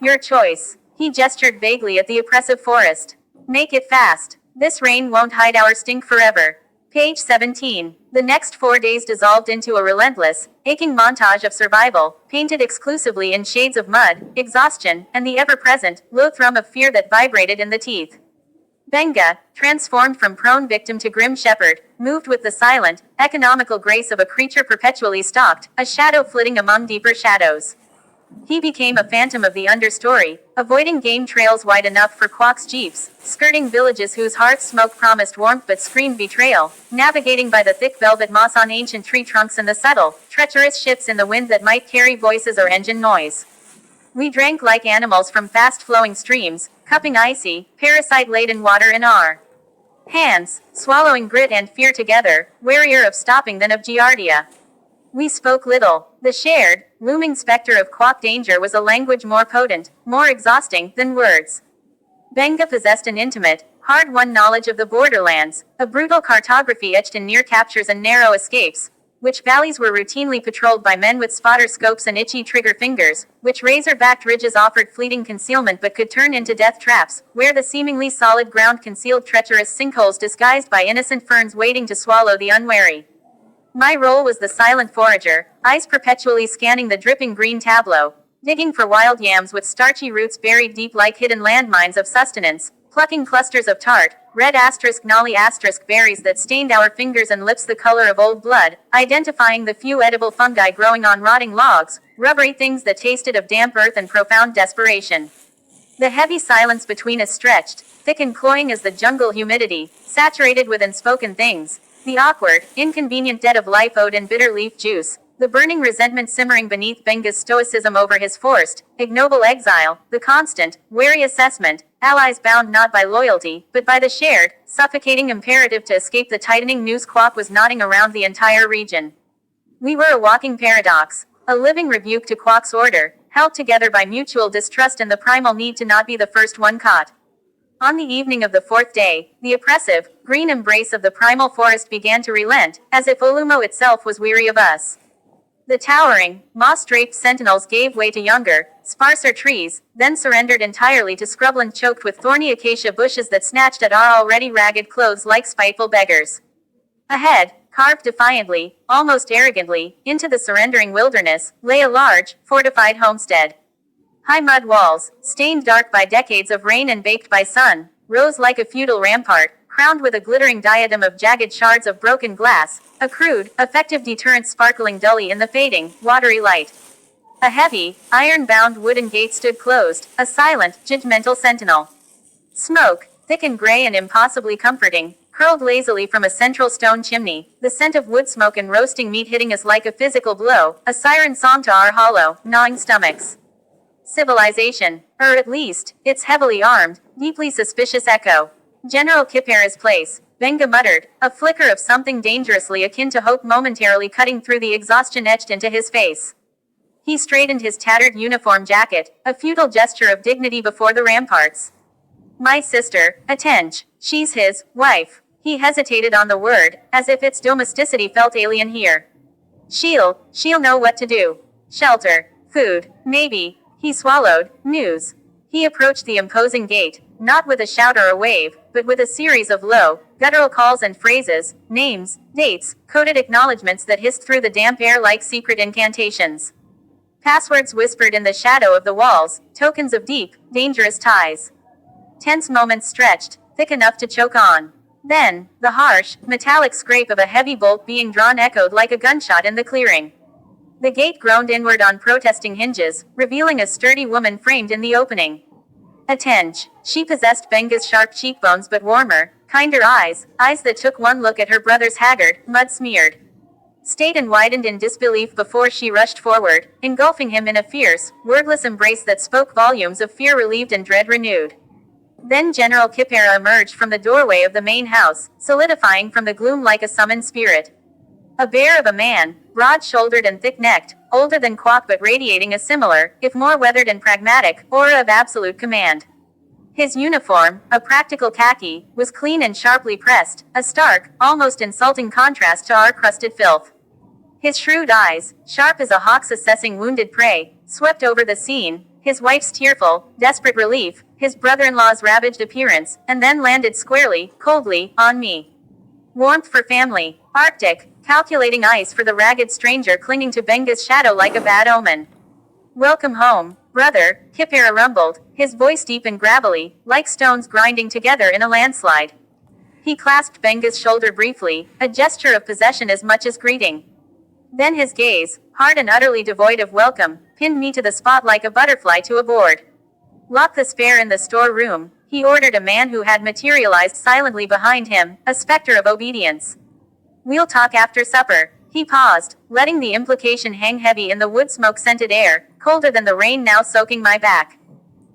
Your choice. He gestured vaguely at the oppressive forest. Make it fast. This rain won't hide our stink forever. Page 17. The next 4 days dissolved into a relentless, aching montage of survival, painted exclusively in shades of mud, exhaustion, and the ever-present, low thrum of fear that vibrated in the teeth. Benga, transformed from prone victim to grim shepherd, moved with the silent, economical grace of a creature perpetually stalked, a shadow flitting among deeper shadows. He became a phantom of the understory, avoiding game trails wide enough for Quack's jeeps, skirting villages whose hearts smoke promised warmth but screamed betrayal, navigating by the thick velvet moss on ancient tree trunks and the subtle, treacherous shifts in the wind that might carry voices or engine noise. We drank like animals from fast-flowing streams, cupping icy, parasite-laden water in our hands, swallowing grit and fear together, warier of stopping than of giardia. We spoke little. The shared, looming specter of Quack danger was a language more potent, more exhausting, than words. Benga possessed an intimate, hard-won knowledge of the borderlands, a brutal cartography etched in near captures and narrow escapes, which valleys were routinely patrolled by men with spotter scopes and itchy trigger fingers, which razor-backed ridges offered fleeting concealment but could turn into death traps, where the seemingly solid ground concealed treacherous sinkholes disguised by innocent ferns waiting to swallow the unwary. My role was the silent forager, eyes perpetually scanning the dripping green tableau, digging for wild yams with starchy roots buried deep like hidden landmines of sustenance, plucking clusters of tart, red gnolly berries that stained our fingers and lips the color of old blood, identifying the few edible fungi growing on rotting logs, rubbery things that tasted of damp earth and profound desperation. The heavy silence between us stretched, thick and cloying as the jungle humidity, saturated with unspoken things. The awkward, inconvenient dead of life owed in bitter leaf juice, the burning resentment simmering beneath Benga's stoicism over his forced, ignoble exile, the constant, wary assessment, allies bound not by loyalty, but by the shared, suffocating imperative to escape the tightening noose Quack was knotting around the entire region. We were a walking paradox, a living rebuke to Quack's order, held together by mutual distrust and the primal need to not be the first one caught. On the evening of the 4th day, the oppressive, green embrace of the primal forest began to relent, as if Olumo itself was weary of us. The towering, moss-draped sentinels gave way to younger, sparser trees, then surrendered entirely to scrubland choked with thorny acacia bushes that snatched at our already ragged clothes like spiteful beggars. Ahead, carved defiantly, almost arrogantly, into the surrendering wilderness, lay a large, fortified homestead. High mud walls, stained dark by decades of rain and baked by sun, rose like a feudal rampart, crowned with a glittering diadem of jagged shards of broken glass, a crude, effective deterrent sparkling dully in the fading, watery light. A heavy, iron-bound wooden gate stood closed, a silent, judgmental sentinel. Smoke, thick and gray and impossibly comforting, curled lazily from a central stone chimney, the scent of wood smoke and roasting meat hitting us like a physical blow, a siren song to our hollow, gnawing stomachs. Civilization, or at least, its heavily armed, deeply suspicious echo. General Kipara's place, Benga muttered, a flicker of something dangerously akin to hope momentarily cutting through the exhaustion etched into his face. He straightened his tattered uniform jacket, a futile gesture of dignity before the ramparts. My sister, Atenj, she's his wife. He hesitated on the word, as if its domesticity felt alien here. She'll know what to do. Shelter. Food. Maybe. He swallowed. News. He approached the imposing gate, not with a shout or a wave, but with a series of low, guttural calls and phrases, names, dates, coded acknowledgments that hissed through the damp air like secret incantations. Passwords whispered in the shadow of the walls, tokens of deep, dangerous ties. Tense moments stretched, thick enough to choke on. Then, the harsh, metallic scrape of a heavy bolt being drawn echoed like a gunshot in the clearing. The gate groaned inward on protesting hinges, revealing a sturdy woman framed in the opening. Atenge. She possessed Benga's sharp cheekbones but warmer, kinder eyes that took one look at her brother's haggard, mud-smeared. Stayed and widened in disbelief before she rushed forward, engulfing him in a fierce, wordless embrace that spoke volumes of fear relieved and dread renewed. Then General Kipera emerged from the doorway of the main house, solidifying from the gloom like a summoned spirit. A bear of a man, broad-shouldered and thick-necked, older than Quack but radiating a similar, if more weathered and pragmatic, aura of absolute command. His uniform, a practical khaki, was clean and sharply pressed, a stark, almost insulting contrast to our crusted filth. His shrewd eyes, sharp as a hawk's assessing wounded prey, swept over the scene, his wife's tearful, desperate relief, his brother-in-law's ravaged appearance, and then landed squarely, coldly, on me. Warmth for family, Arctic, calculating ice for the ragged stranger clinging to Benga's shadow like a bad omen. Welcome home, brother, Kipera rumbled, his voice deep and gravelly, like stones grinding together in a landslide. He clasped Benga's shoulder briefly, a gesture of possession as much as greeting. Then his gaze, hard and utterly devoid of welcome, pinned me to the spot like a butterfly to a board. Lock the spare in the storeroom, he ordered a man who had materialized silently behind him, a specter of obedience. We'll talk after supper. He paused, letting the implication hang heavy in the wood smoke-scented air, colder than the rain now soaking my back.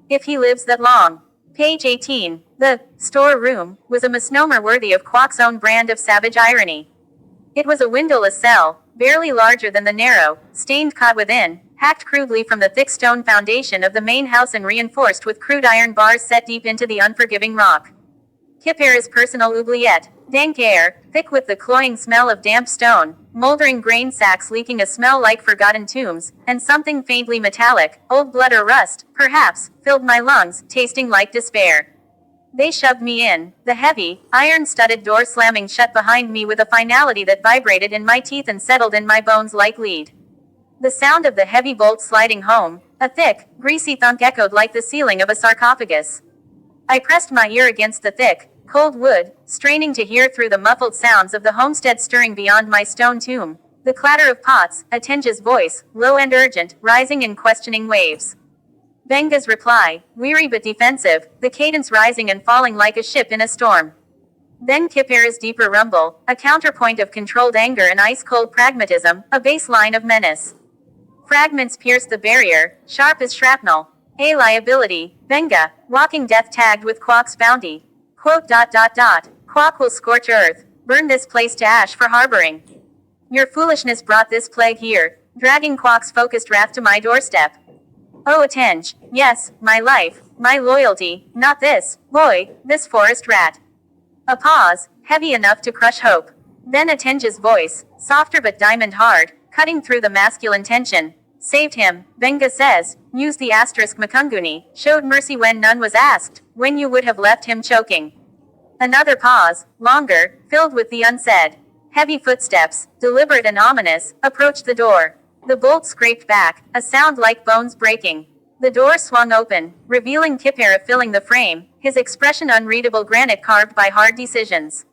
If he lives that long. Page 18. The storeroom was a misnomer worthy of Quack's own brand of savage irony. It was a windowless cell, barely larger than the narrow, stained cot within, hacked crudely from the thick stone foundation of the main house and reinforced with crude iron bars set deep into the unforgiving rock. Kipera's personal oubliette, dank air, thick with the cloying smell of damp stone, moldering grain sacks leaking a smell like forgotten tombs, and something faintly metallic, old blood or rust, perhaps, filled my lungs, tasting like despair. They shoved me in, the heavy, iron-studded door slamming shut behind me with a finality that vibrated in my teeth and settled in my bones like lead. The sound of the heavy bolt sliding home, a thick, greasy thunk echoed like the ceiling of a sarcophagus. I pressed my ear against the thick, cold wood, straining to hear through the muffled sounds of the homestead stirring beyond my stone tomb. The clatter of pots, Atenge's voice, low and urgent, rising in questioning waves. Benga's reply, weary but defensive, the cadence rising and falling like a ship in a storm. Then Kipera's deeper rumble, a counterpoint of controlled anger and ice-cold pragmatism, a baseline of menace. Fragments pierced the barrier, sharp as shrapnel. A liability, Benga, walking death tagged with Quack's bounty. Quote. Quack will scorch earth, burn this place to ash for harboring. Your foolishness brought this plague here, dragging Quack's focused wrath to my doorstep. Oh Atenge, yes, my life, my loyalty, not this, boy, this forest rat. A pause, heavy enough to crush hope. Then Atenge's voice, softer but diamond hard, cutting through the masculine tension. Saved him, Benga says, used the asterisk Makunguni, showed mercy when none was asked, when you would have left him choking. Another pause, longer, filled with the unsaid. Heavy footsteps, deliberate and ominous, approached the door. The bolt scraped back, a sound like bones breaking. The door swung open, revealing Kipera filling the frame, his expression unreadable granite carved by hard decisions.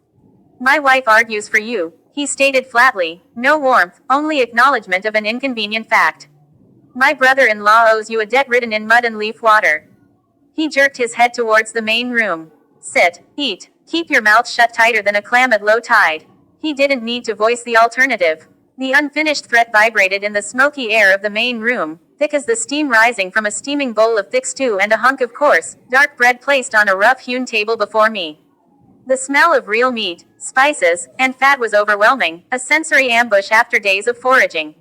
My wife argues for you, he stated flatly, no warmth, only acknowledgement of an inconvenient fact. My brother-in-law owes you a debt written in mud and leaf water. He jerked his head towards the main room. Sit, eat, keep your mouth shut tighter than a clam at low tide. He didn't need to voice the alternative. The unfinished threat vibrated in the smoky air of the main room, thick as the steam rising from a steaming bowl of thick stew and a hunk of coarse, dark bread placed on a rough-hewn table before me. The smell of real meat, spices, and fat was overwhelming, a sensory ambush after days of foraging.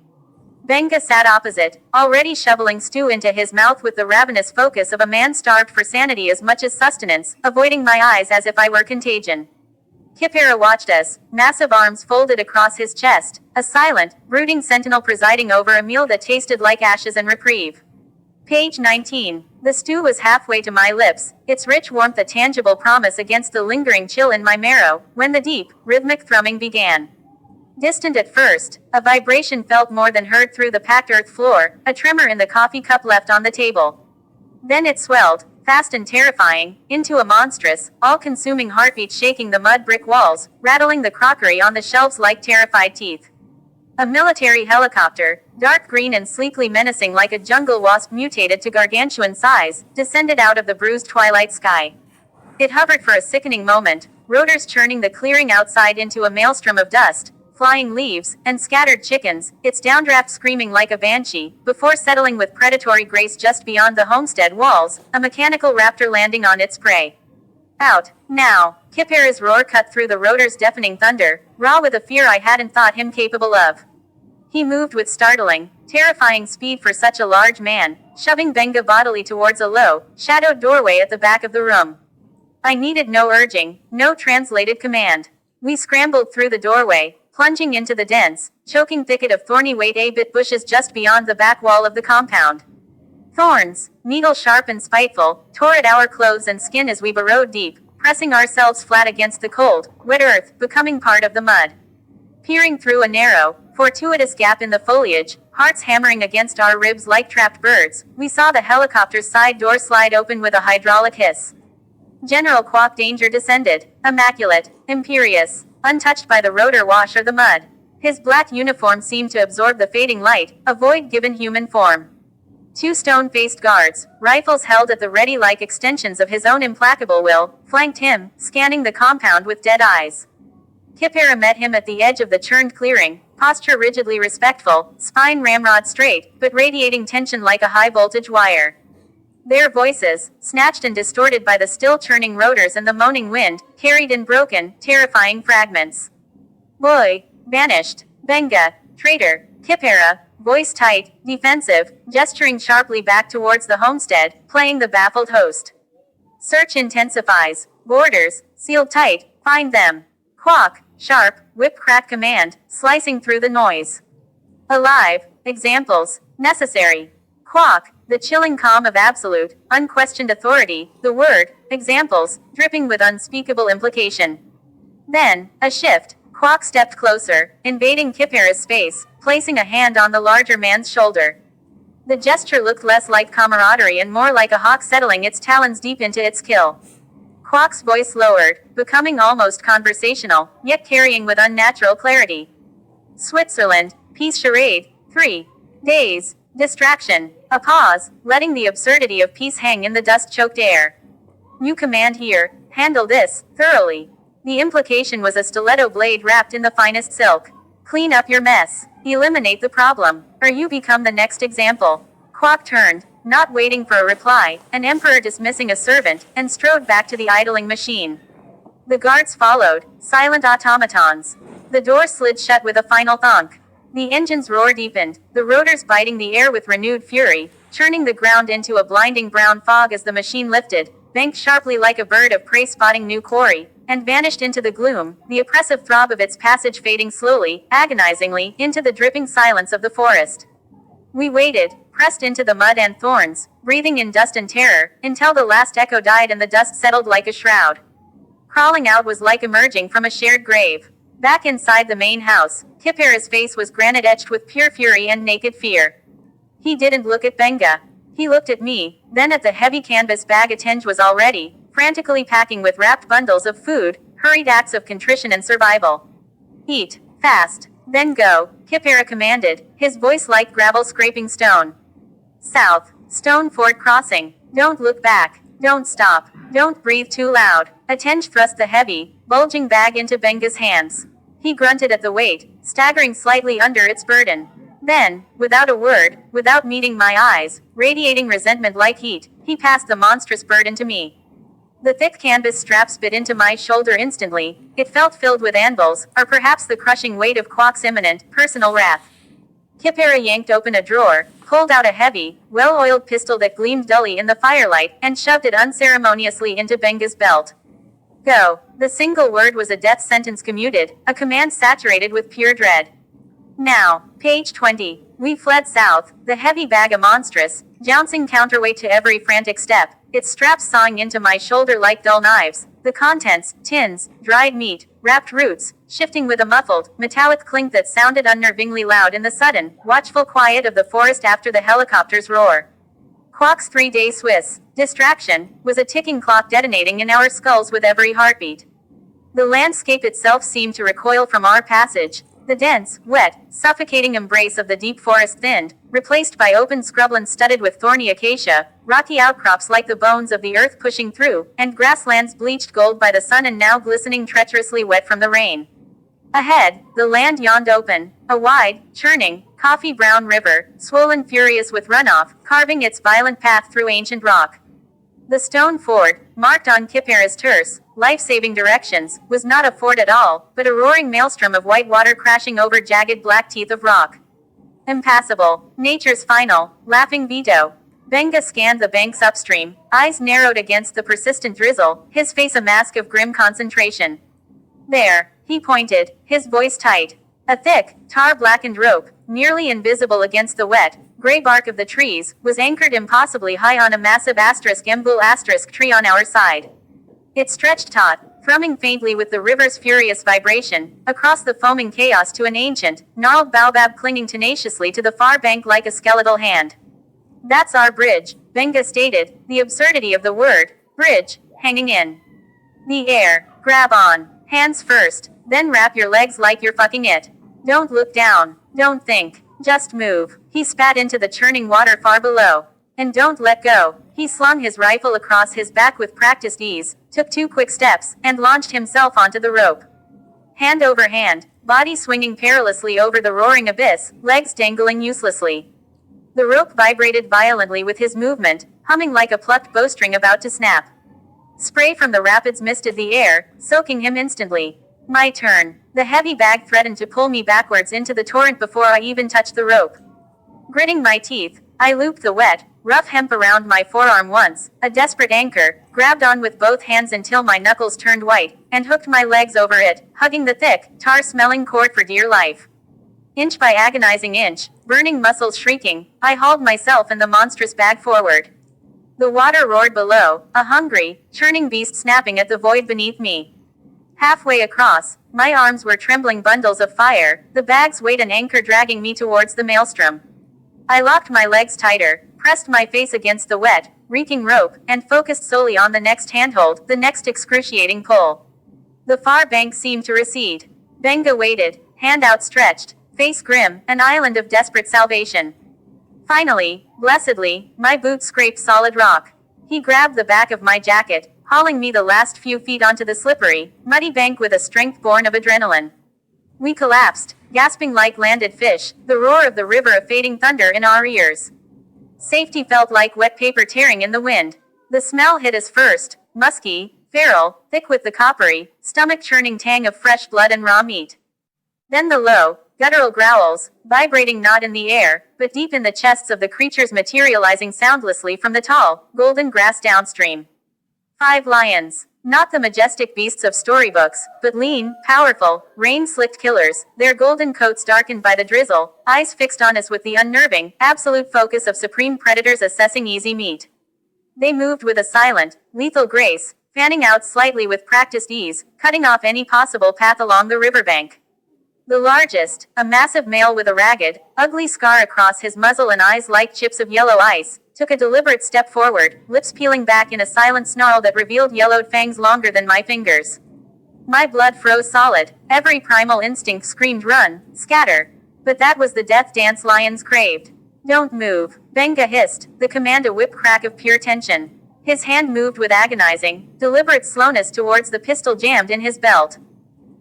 Benga sat opposite, already shoveling stew into his mouth with the ravenous focus of a man starved for sanity as much as sustenance, avoiding my eyes as if I were contagion. Kipera watched us, massive arms folded across his chest, a silent, brooding sentinel presiding over a meal that tasted like ashes and reprieve. Page 19. The stew was halfway to my lips, its rich warmth a tangible promise against the lingering chill in my marrow, when the deep, rhythmic thrumming began. Distant at first, a vibration felt more than heard through the packed earth floor, a tremor in the coffee cup left on the table. Then it swelled, fast and terrifying, into a monstrous, all-consuming heartbeat shaking the mud brick walls, rattling the crockery on the shelves like terrified teeth. A military helicopter, dark green and sleekly menacing like a jungle wasp mutated to gargantuan size, descended out of the bruised twilight sky. It hovered for a sickening moment, rotors churning the clearing outside into a maelstrom of dust, flying leaves, and scattered chickens, its downdraft screaming like a banshee, before settling with predatory grace just beyond the homestead walls, a mechanical raptor landing on its prey. Out, now, Kipera's roar cut through the rotor's deafening thunder, raw with a fear I hadn't thought him capable of. He moved with startling, terrifying speed for such a large man, shoving Benga bodily towards a low, shadowed doorway at the back of the room. I needed no urging, no translated command. We scrambled through the doorway, plunging into the dense, choking thicket of thorny wait 8-bit bushes just beyond the back wall of the compound. Thorns, needle-sharp and spiteful, tore at our clothes and skin as we burrowed deep, pressing ourselves flat against the cold, wet earth, becoming part of the mud. Peering through a narrow, fortuitous gap in the foliage, hearts hammering against our ribs like trapped birds, we saw the helicopter's side door slide open with a hydraulic hiss. General Quack Danger descended, immaculate, imperious, untouched by the rotor wash or the mud. His black uniform seemed to absorb the fading light, a void given human form. Two stone-faced guards, rifles held at the ready like extensions of his own implacable will, flanked him, scanning the compound with dead eyes. Kipera met him at the edge of the churned clearing, posture rigidly respectful, spine ramrod straight, but radiating tension like a high-voltage wire. Their voices, snatched and distorted by the still churning rotors and the moaning wind, carried in broken, terrifying fragments. Boy, vanished, Benga, traitor, Kipera, voice tight, defensive, gesturing sharply back towards the homestead, playing the baffled host. Search intensifies, borders, sealed tight, find them. Quack, sharp, whip-crack command, slicing through the noise. Alive, examples, necessary. Quack, the chilling calm of absolute, unquestioned authority, the word, examples, dripping with unspeakable implication. Then, a shift, Quack stepped closer, invading Kipera's space, placing a hand on the larger man's shoulder. The gesture looked less like camaraderie and more like a hawk settling its talons deep into its kill. Quack's voice lowered, becoming almost conversational, yet carrying with unnatural clarity. Switzerland, peace charade, 3 days, distraction, a pause, letting the absurdity of peace hang in the dust-choked air. You command here, handle this, thoroughly. The implication was a stiletto blade wrapped in the finest silk. Clean up your mess, eliminate the problem, or you become the next example. Quack turned, not waiting for a reply, an emperor dismissing a servant, and strode back to the idling machine. The guards followed, silent automatons. The door slid shut with a final thunk. The engine's roar deepened, the rotors biting the air with renewed fury, churning the ground into a blinding brown fog as the machine lifted, banked sharply like a bird of prey spotting new quarry, and vanished into the gloom, the oppressive throb of its passage fading slowly, agonizingly, into the dripping silence of the forest. We waited, pressed into the mud and thorns, breathing in dust and terror, until the last echo died and the dust settled like a shroud. Crawling out was like emerging from a shared grave. Back inside the main house, Kipera's face was granite-etched with pure fury and naked fear. He didn't look at Benga. He looked at me, then at the heavy canvas bag Atenge was already, frantically packing with wrapped bundles of food, hurried acts of contrition and survival. Eat, fast, then go, Kipera commanded, his voice like gravel scraping stone. South, Stone Fort Crossing. Don't look back. Don't stop. Don't breathe too loud. Atenge thrust the heavy, bulging bag into Benga's hands. He grunted at the weight, staggering slightly under its burden. Then, without a word, without meeting my eyes, radiating resentment like heat, he passed the monstrous burden to me. The thick canvas straps bit into my shoulder instantly. It felt filled with anvils, or perhaps the crushing weight of Quack's imminent, personal wrath. Kipera yanked open a drawer, pulled out a heavy, well-oiled pistol that gleamed dully in the firelight, and shoved it unceremoniously into Benga's belt. Go. The single word was a death sentence commuted, a command saturated with pure dread. Now, page 20. We fled south, the heavy bag a monstrous, jouncing counterweight to every frantic step, its straps sawing into my shoulder like dull knives, the contents, tins, dried meat, wrapped roots, shifting with a muffled, metallic clink that sounded unnervingly loud in the sudden, watchful quiet of the forest after the helicopter's roar. Quack's 3-day Swiss distraction was a ticking clock detonating in our skulls with every heartbeat. The landscape itself seemed to recoil from our passage. The dense, wet, suffocating embrace of the deep forest thinned, replaced by open scrubland studded with thorny acacia, rocky outcrops like the bones of the earth pushing through, and grasslands bleached gold by the sun and now glistening treacherously wet from the rain. Ahead, the land yawned open, a wide, churning, coffee-brown river, swollen furious with runoff, carving its violent path through ancient rock. The stone ford, marked on Kipara's terse, life-saving directions, was not a ford at all, but a roaring maelstrom of white water crashing over jagged black teeth of rock. Impassable, nature's final, laughing veto. Benga scanned the banks upstream, eyes narrowed against the persistent drizzle, his face a mask of grim concentration. There, he pointed, his voice tight. A thick, tar-blackened rope, nearly invisible against the wet, gray bark of the trees, was anchored impossibly high on a massive *embul* tree on our side. It stretched taut, thrumming faintly with the river's furious vibration, across the foaming chaos to an ancient, gnarled baobab clinging tenaciously to the far bank like a skeletal hand. That's our bridge, Benga stated, the absurdity of the word, bridge, hanging in the air. Grab on. Hands first, then wrap your legs like you're fucking it. Don't look down. Don't think. Just move. He spat into the churning water far below. And don't let go. He slung his rifle across his back with practiced ease, took 2 quick steps, and launched himself onto the rope. Hand over hand, body swinging perilously over the roaring abyss, legs dangling uselessly. The rope vibrated violently with his movement, humming like a plucked bowstring about to snap. Spray from the rapids misted the air, soaking him instantly. My turn. The heavy bag threatened to pull me backwards into the torrent before I even touched the rope. Gritting my teeth, I looped the wet, rough hemp around my forearm once, a desperate anchor, grabbed on with both hands until my knuckles turned white, and hooked my legs over it, hugging the thick, tar-smelling cord for dear life. Inch by agonizing inch, burning muscles shrieking, I hauled myself and the monstrous bag forward. The water roared below, a hungry, churning beast snapping at the void beneath me. Halfway across, my arms were trembling bundles of fire, the bag's weight an anchor dragging me towards the maelstrom. I locked my legs tighter, pressed my face against the wet, reeking rope, and focused solely on the next handhold, the next excruciating pull. The far bank seemed to recede. Benga waited, hand outstretched, face grim, an island of desperate salvation. Finally, blessedly, my boot scraped solid rock. He grabbed the back of my jacket, hauling me the last few feet onto the slippery, muddy bank with a strength born of adrenaline. We collapsed, gasping like landed fish, the roar of the river of fading thunder in our ears. Safety felt like wet paper tearing in the wind. The smell hit us first, musky, feral, thick with the coppery, stomach-churning tang of fresh blood and raw meat. Then the low, guttural growls, vibrating not in the air, but deep in the chests of the creatures materializing soundlessly from the tall, golden grass downstream. 5 lions. Not the majestic beasts of storybooks, but lean, powerful, rain-slicked killers, their golden coats darkened by the drizzle, eyes fixed on us with the unnerving, absolute focus of supreme predators assessing easy meat. They moved with a silent, lethal grace, fanning out slightly with practiced ease, cutting off any possible path along the riverbank. The largest, a massive male with a ragged, ugly scar across his muzzle and eyes like chips of yellow ice, took a deliberate step forward, lips peeling back in a silent snarl that revealed yellowed fangs longer than my fingers. My blood froze solid, every primal instinct screamed run, scatter. But that was the death dance lions craved. Don't move, Benga hissed, the command a whip crack of pure tension. His hand moved with agonizing, deliberate slowness towards the pistol jammed in his belt.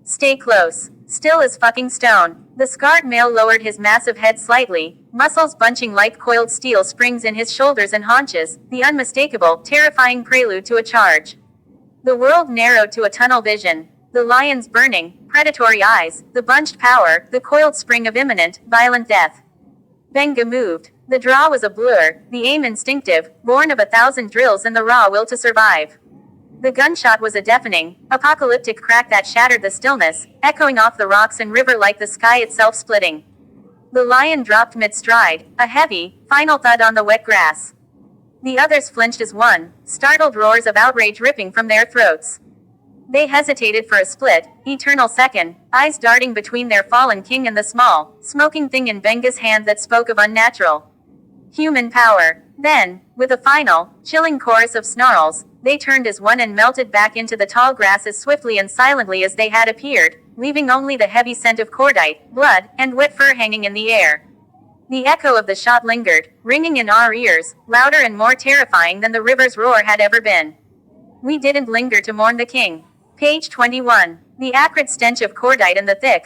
Stay close. Still as fucking stone. The scarred male lowered his massive head slightly, muscles bunching like coiled steel springs in his shoulders and haunches, the unmistakable, terrifying prelude to a charge. The world narrowed to a tunnel vision. The lion's burning, predatory eyes, the bunched power, the coiled spring of imminent, violent death. Benga moved. The draw was a blur, the aim instinctive, born of 1,000 drills and the raw will to survive. The gunshot was a deafening, apocalyptic crack that shattered the stillness, echoing off the rocks and river like the sky itself splitting. The lion dropped mid-stride, a heavy, final thud on the wet grass. The others flinched as one, startled roars of outrage ripping from their throats. They hesitated for a split, eternal second, eyes darting between their fallen king and the small, smoking thing in Benga's hand that spoke of unnatural human power. Then, with a final, chilling chorus of snarls, they turned as one and melted back into the tall grass as swiftly and silently as they had appeared, leaving only the heavy scent of cordite, blood, and wet fur hanging in the air. The echo of the shot lingered, ringing in our ears, louder and more terrifying than the river's roar had ever been. We didn't linger to mourn the king. Page 21. The acrid stench of cordite and the thick,